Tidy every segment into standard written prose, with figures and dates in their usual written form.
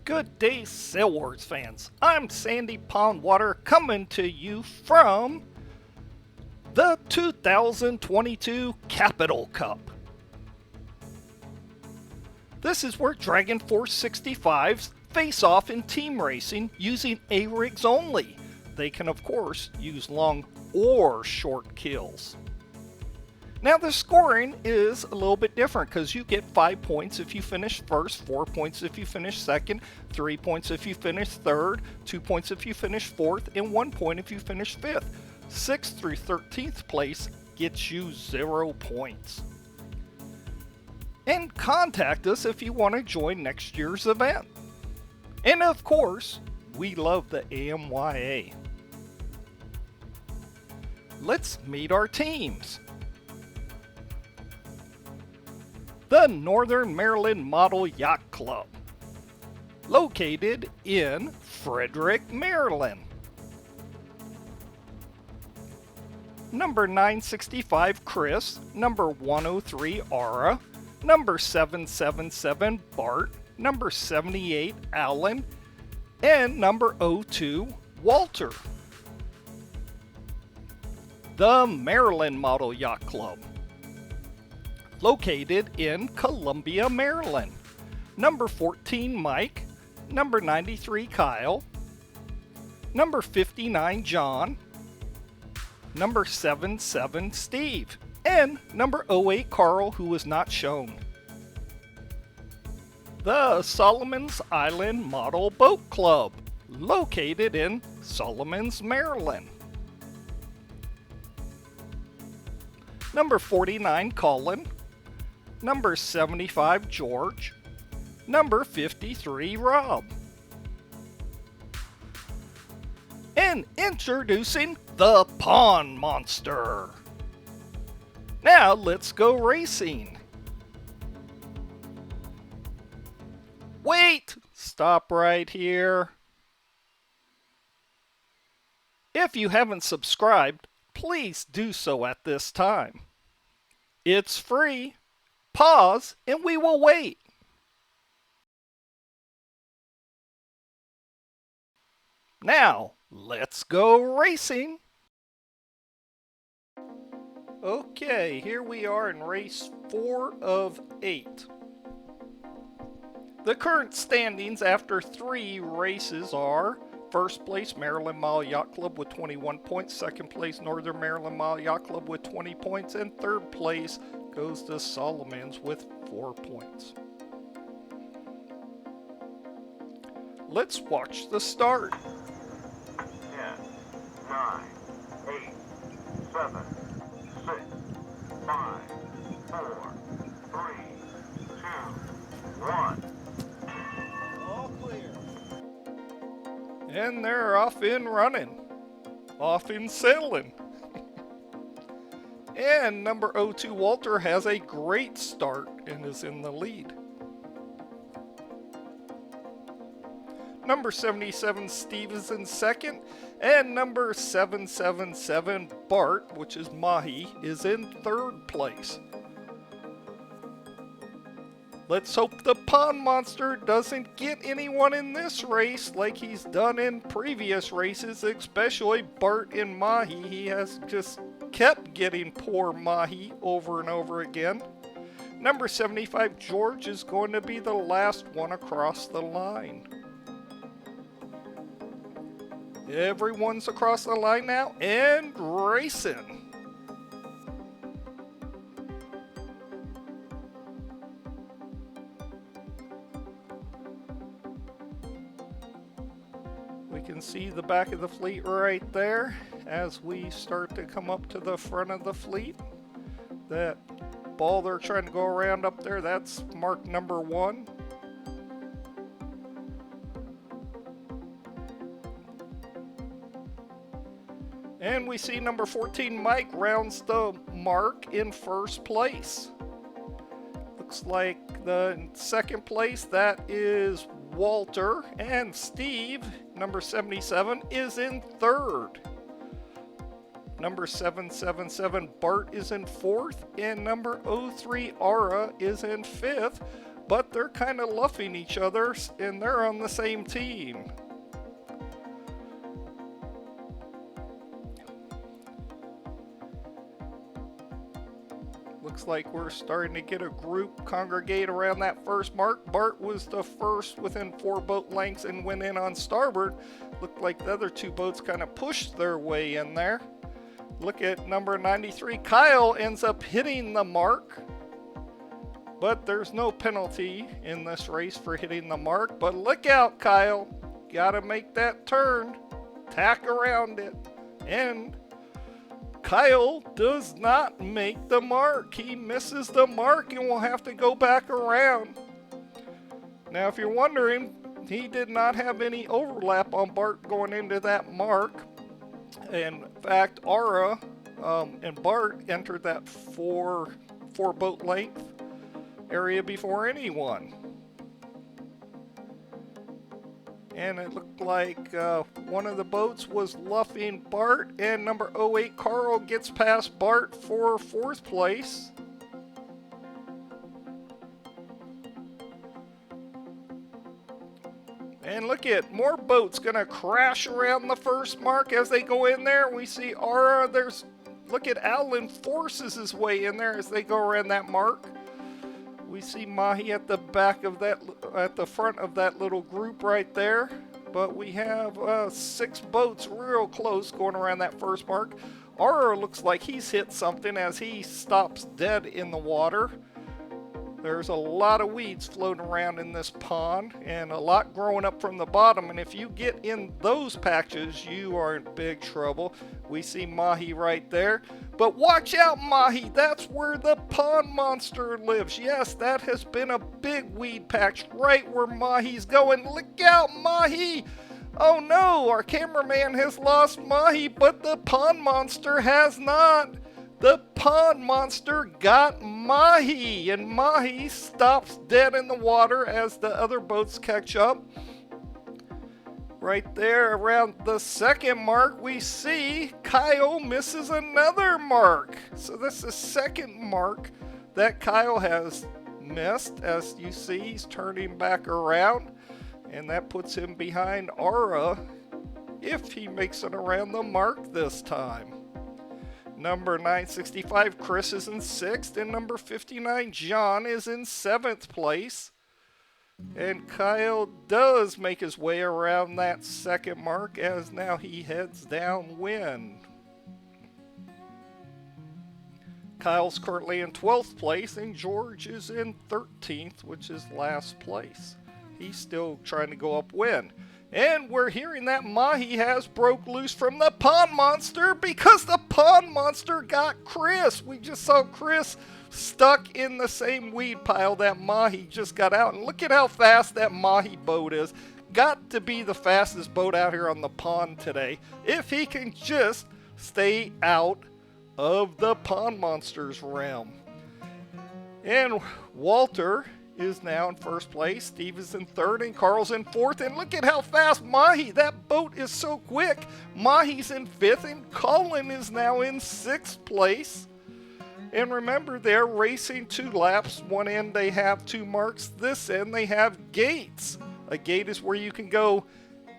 Good day, Sail Wars fans. I'm Sandy Pondwater coming to you from the 2022 Capital Cup. This is where Dragon Force 65s face off in team racing using A-rigs only. They can, of course, use long or short kills. Now the scoring is a little bit different because you get 5 points if you finish first, 4 points if you finish second, 3 points if you finish third, 2 points if you finish fourth, and 1 point if you finish fifth. 6th through 13th place gets you 0 points. And contact us if you want to join next year's event. And of course, we love the AMYA. Let's meet our teams. The Northern Maryland Model Yacht Club, located in Frederick, Maryland. Number 965 Chris, number 103 Ara, number 777 Bart, number 78 Alan, and number 02 Walter. The Maryland Model Yacht Club, located in Columbia, Maryland. Number 14 Mike, number 93 Kyle, number 59 John, number 77 Steve, and number 08 Carl, who was not shown. The Solomon's Island Model Boat Club, located in Solomon's, Maryland. Number 49 Colin, number 75 George, number 53 Rob. And introducing the Pond Monster. Now let's go racing. Wait! Stop right here. If you haven't subscribed, please do so at this time. It's free. Pause and we will wait. Now, let's go racing. Okay, here we are in race 4 of 8. The current standings after 3 races are: first place Maryland Model Yacht Club with 21 points, second place Northern Maryland Model Yacht Club with 20 points, and third place goes to Solomon's with 4 points. Let's watch the start. 10, 9, 8, 7, 6, 5, 4, 3, 2, 1. All clear. And they're off and running. Off and sailing. And number 02 Walter has a great start and is in the lead. Number 77 Steve is in second, and number 777 Bart, which is Mahi, is in third place. Let's hope the Pond Monster doesn't get anyone in this race like he's done in previous races, especially Bart and Mahi. He has just kept getting poor Mahi over and over again. Number 75 George is going to be the last one across the line. Everyone's across the line now and racing. We can see the back of the fleet right there as we start to come up to the front of the fleet. That ball they're trying to go around up there, that's marked number 1. And we see number 14 Mike rounds the mark in first place. Looks like the second place, that is Walter, and Steve, number 77, is in third. Number 777 Bart is in fourth, and number 03 Ara is in fifth, but they're kind of luffing each other, and they're on the same team. Looks like we're starting to get a group congregate around that first mark. Bart was the first within 4 boat lengths and went in on starboard. Looked like the other 2 boats kind of pushed their way in there. Look at number 93. Kyle ends up hitting the mark, but there's no penalty in this race for hitting the mark. But look out, Kyle. Gotta make that turn. Tack around it. And Kyle does not make the mark. He misses the mark and will have to go back around. Now, if you're wondering, he did not have any overlap on Bart going into that mark. In fact, Ara and Bart entered that four boat length area before anyone. And it looked like one of the boats was luffing Bart, and number 08 Carl gets past Bart for 4th place. And look at more boats gonna crash around the first mark as they go in there. We see Ara. Look at Alan forces his way in there as they go around that mark. We see Mahi at the back of that, at the front of that little group right there. But we have 6 boats real close going around that first mark. Ara looks like he's hit something as he stops dead in the water. There's a lot of weeds floating around in this pond and a lot growing up from the bottom. And if you get in those patches, you are in big trouble. We see Mahi right there. But watch out, Mahi. That's where the pond monster lives. Yes, that has been a big weed patch right where Mahi's going. Look out, Mahi. Oh no, our cameraman has lost Mahi, but the pond monster has not. The pond monster got Mahi, and Mahi stops dead in the water as the other boats catch up. Right there around the 2nd mark, we see Kyle misses another mark. So that's the 2nd mark that Kyle has missed. As you see, he's turning back around, and that puts him behind Ara if he makes it around the mark this time. Number 965, Chris is in 6th, and number 59, John, is in 7th place. And Kyle does make his way around that 2nd mark as now he heads downwind. Kyle's currently in 12th place, and George is in 13th, which is last place. He's still trying to go upwind. And we're hearing that Mahi has broke loose from the pond monster because the pond monster got Chris. We just saw Chris stuck in the same weed pile that Mahi just got out. And look at how fast that Mahi boat is. Got to be the fastest boat out here on the pond today. If he can just stay out of the pond monster's realm. And Walter is now in 1st place. Steve is in 3rd, and Carl's in 4th. And look at how fast Mahi, that boat is so quick. Mahi's in 5th, and Colin is now in 6th place. And remember, they're racing 2 laps. One end they have 2 marks. This end they have gates. A gate is where you can go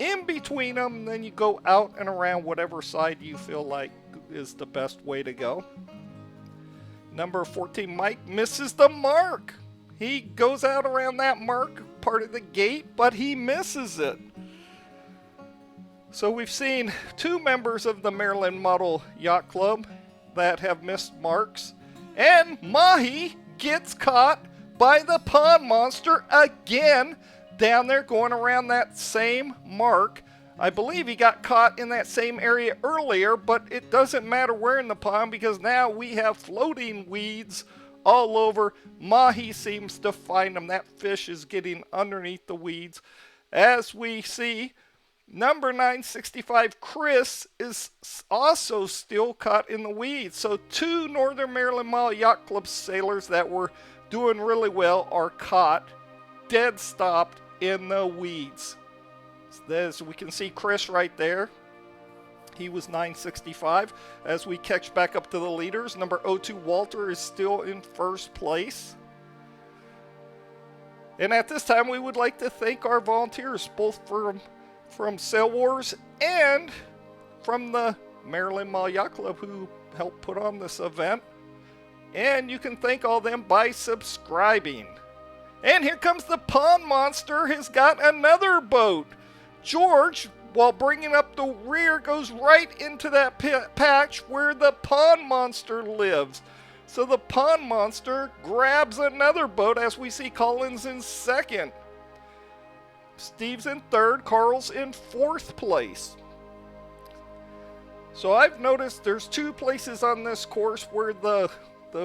in between them, and then you go out and around whatever side you feel like is the best way to go. Number 14, Mike, misses the mark. He goes out around that mark, part of the gate, but he misses it. So we've seen 2 members of the Maryland Model Yacht Club that have missed marks. And Mahi gets caught by the pond monster again down there going around that same mark. I believe he got caught in that same area earlier, but it doesn't matter where in the pond because now we have floating weeds all over. Mahi seems to find them. That fish is getting underneath the weeds. As we see, number 965, Chris, is also still caught in the weeds. So 2 Northern Maryland Model Yacht Club sailors that were doing really well are caught, dead stopped in the weeds. As we can see Chris right there. He was 965. As we catch back up to the leaders, number 02 Walter is still in 1st place. And at this time, we would like to thank our volunteers, both from Sail Wars and from the Maryland Mall Yacht Club, who helped put on this event. And you can thank all them by subscribing. And here comes the Pond Monster, has got another boat. George, while bringing up the rear, goes right into that patch where the Pond Monster lives. So the Pond Monster grabs another boat, as we see Collins in second. Steve's in third, Carl's in fourth place. So I've noticed there's two places on this course where the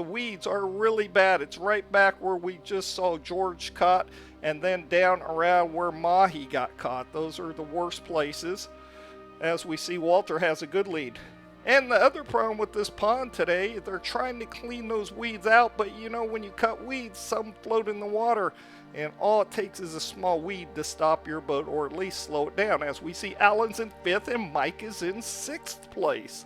weeds are really bad. It's right back where we just saw George caught, and then down around where Mahi got caught. Those are the worst places. As we see, Walter has a good lead. And the other problem with this pond today, they're trying to clean those weeds out, but you know, when you cut weeds, some float in the water, and all it takes is a small weed to stop your boat, or at least slow it down. As we see, Alan's in fifth and Mike is in sixth place.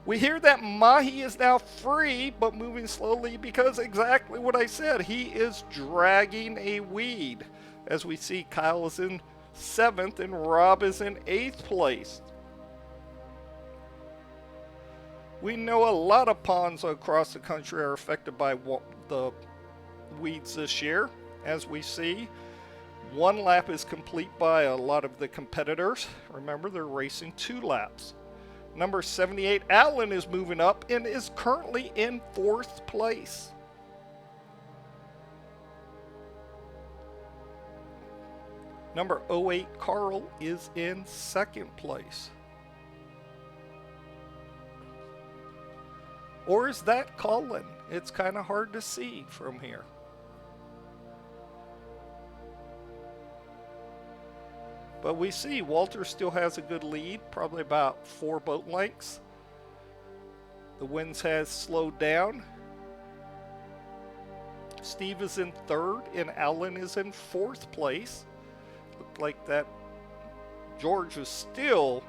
We hear that Mahi is now free, but moving slowly because exactly what I said, he is dragging a weed. As we see, Kyle is in seventh and Rob is in eighth place. We know a lot of ponds across the country are affected by the weeds this year. As we see, one lap is complete by a lot of the competitors. Remember, they're racing 2 laps. Number 78, Alan, is moving up and is currently in fourth place. Number 08, Carl, is in second place. Or is that Colin? It's kind of hard to see from here. But we see Walter still has a good lead, probably about 4 boat lengths. The winds has slowed down. Steve is in third and Alan is in fourth place. Looked like that George was still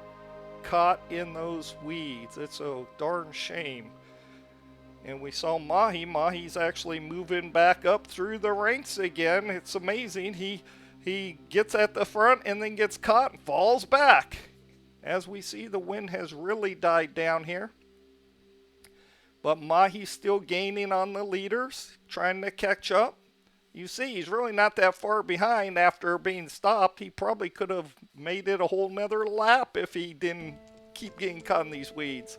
caught in those weeds. It's a darn shame. And we saw Mahi. Mahi's actually moving back up through the ranks again. It's amazing. He gets at the front and then gets caught and falls back. As we see, the wind has really died down here. But Mahi's still gaining on the leaders, trying to catch up. You see, he's really not that far behind after being stopped. He probably could have made it a whole nother lap if he didn't keep getting caught in these weeds.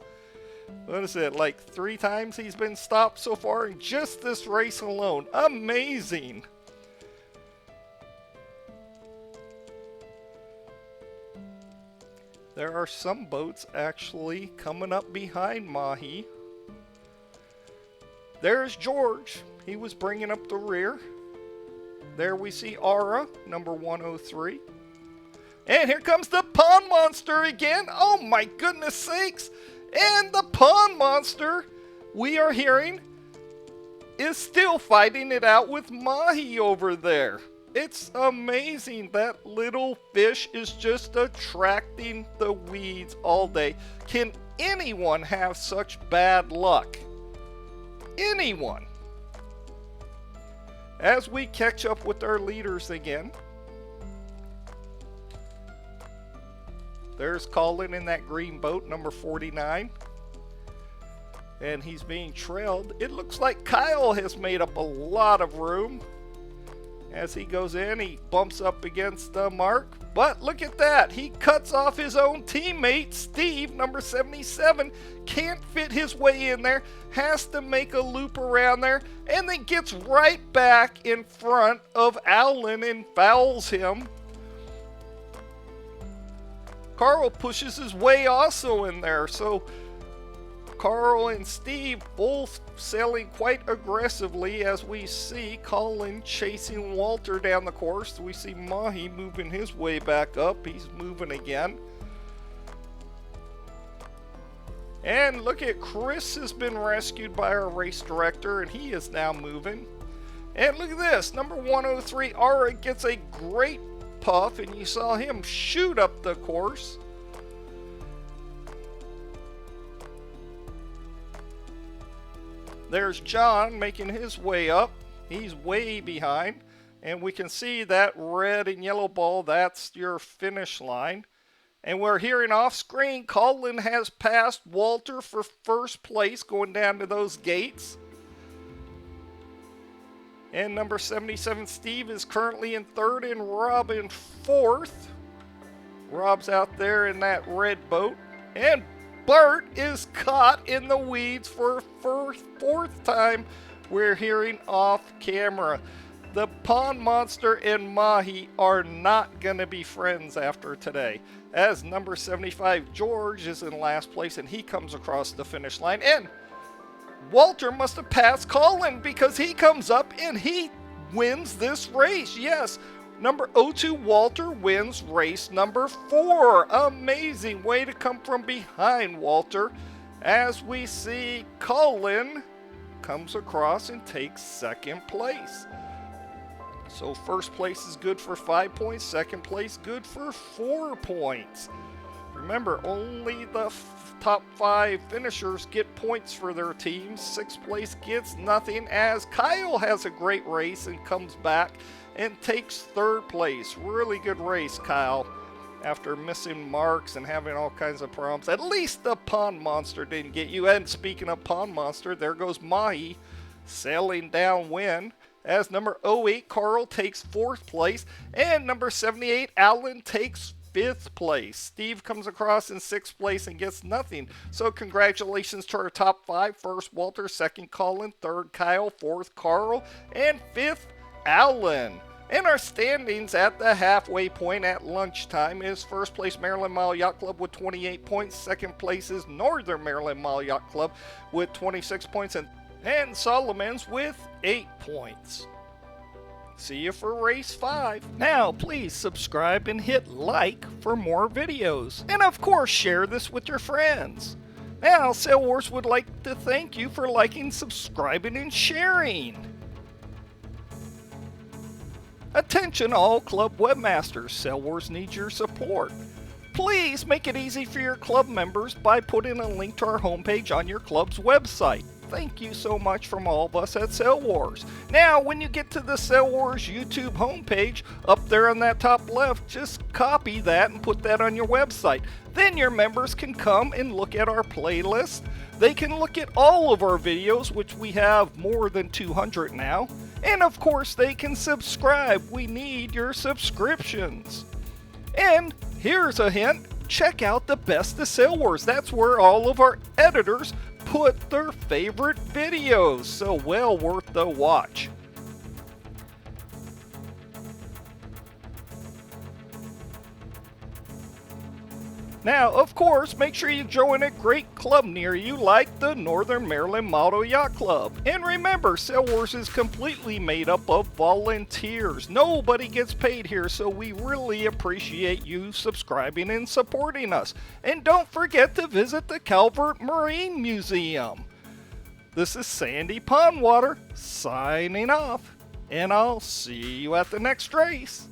What is it, like 3 times he's been stopped so far in just this race alone? Amazing. There are some boats actually coming up behind Mahi. There's George. He was bringing up the rear. There we see Aura, number 103. And here comes the Pond Monster again. Oh my goodness sakes. And the Pond Monster, we are hearing, is still fighting it out with Mahi over there. It's amazing. That little fish is just attracting the weeds all day. Can anyone have such bad luck? Anyone? As we catch up with our leaders again, there's Colin in that green boat, number 49. And he's being trailed. It looks like Kyle has made up a lot of room. As he goes in, he bumps up against Mark. But look at that. He cuts off his own teammate, Steve, number 77. Can't fit his way in there. Has to make a loop around there. And then gets right back in front of Alan and fouls him. Carl pushes his way also in there. So Carl and Steve both sailing quite aggressively, as we see Colin chasing Walter down the course. We see Mahi moving his way back up. He's moving again. And look at Chris has been rescued by our race director, and he is now moving. And look at this, number 103, Ara gets a great puff, and you saw him shoot up the course. There's John making his way up. He's way behind. And we can see that red and yellow ball, that's your finish line. And we're hearing off screen, Colin has passed Walter for first place going down to those gates. And number 77, Steve, is currently in third and Rob in fourth. Rob's out there in that red boat. And Bert is caught in the weeds for fourth time. We're hearing off camera. The Pond Monster and Mahi are not going to be friends after today, as number 75, George, is in last place, and he comes across the finish line. And Walter must have passed Colin, because he comes up and he wins this race. Yes, number 02, Walter, wins race number 4. Amazing way to come from behind, Walter, as we see Colin comes across and takes second place. So first place is good for 5 points, second place good for 4 points. Remember, only the top 5 finishers get points for their teams. Sixth place gets nothing, as Kyle has a great race and comes back and takes third place. Really good race, Kyle. After missing marks and having all kinds of problems, at least the Pond Monster didn't get you. And speaking of Pond Monster, there goes Mahi sailing downwind, as number 08, Carl, takes 4th place, and number 78, Alan, takes 5th place. Steve comes across in 6th place and gets nothing. So congratulations to our top 5. First, Walter. Second, Colin. Third, Kyle. 4th, Carl. And 5th, Alan. And our standings at the halfway point at lunchtime is first place Maryland Mile Yacht Club with 28 points. Second place is Northern Maryland Mile Yacht Club with 26 points. And Solomon's with 8 points. See you for race 5. Now, please subscribe and hit like for more videos. And of course, share this with your friends. Now, Sail Wars would like to thank you for liking, subscribing, and sharing. Attention all club webmasters, Sail Wars needs your support. Please make it easy for your club members by putting a link to our homepage on your club's website. Thank you so much from all of us at Sail Wars. Now, when you get to the Sail Wars YouTube homepage, up there on that top left, just copy that and put that on your website. Then your members can come and look at our playlist. They can look at all of our videos, which we have more than 200 now. And of course, they can subscribe. We need your subscriptions. And here's a hint. Check out the Best of Sail Wars. That's where all of our editors put their favorite videos, so well worth the watch. Now, of course, make sure you join a great club near you like the Northern Maryland Model Yacht Club. And remember, Sail Wars is completely made up of volunteers. Nobody gets paid here, so we really appreciate you subscribing and supporting us. And don't forget to visit the Calvert Marine Museum. This is Sandy Pondwater signing off, and I'll see you at the next race.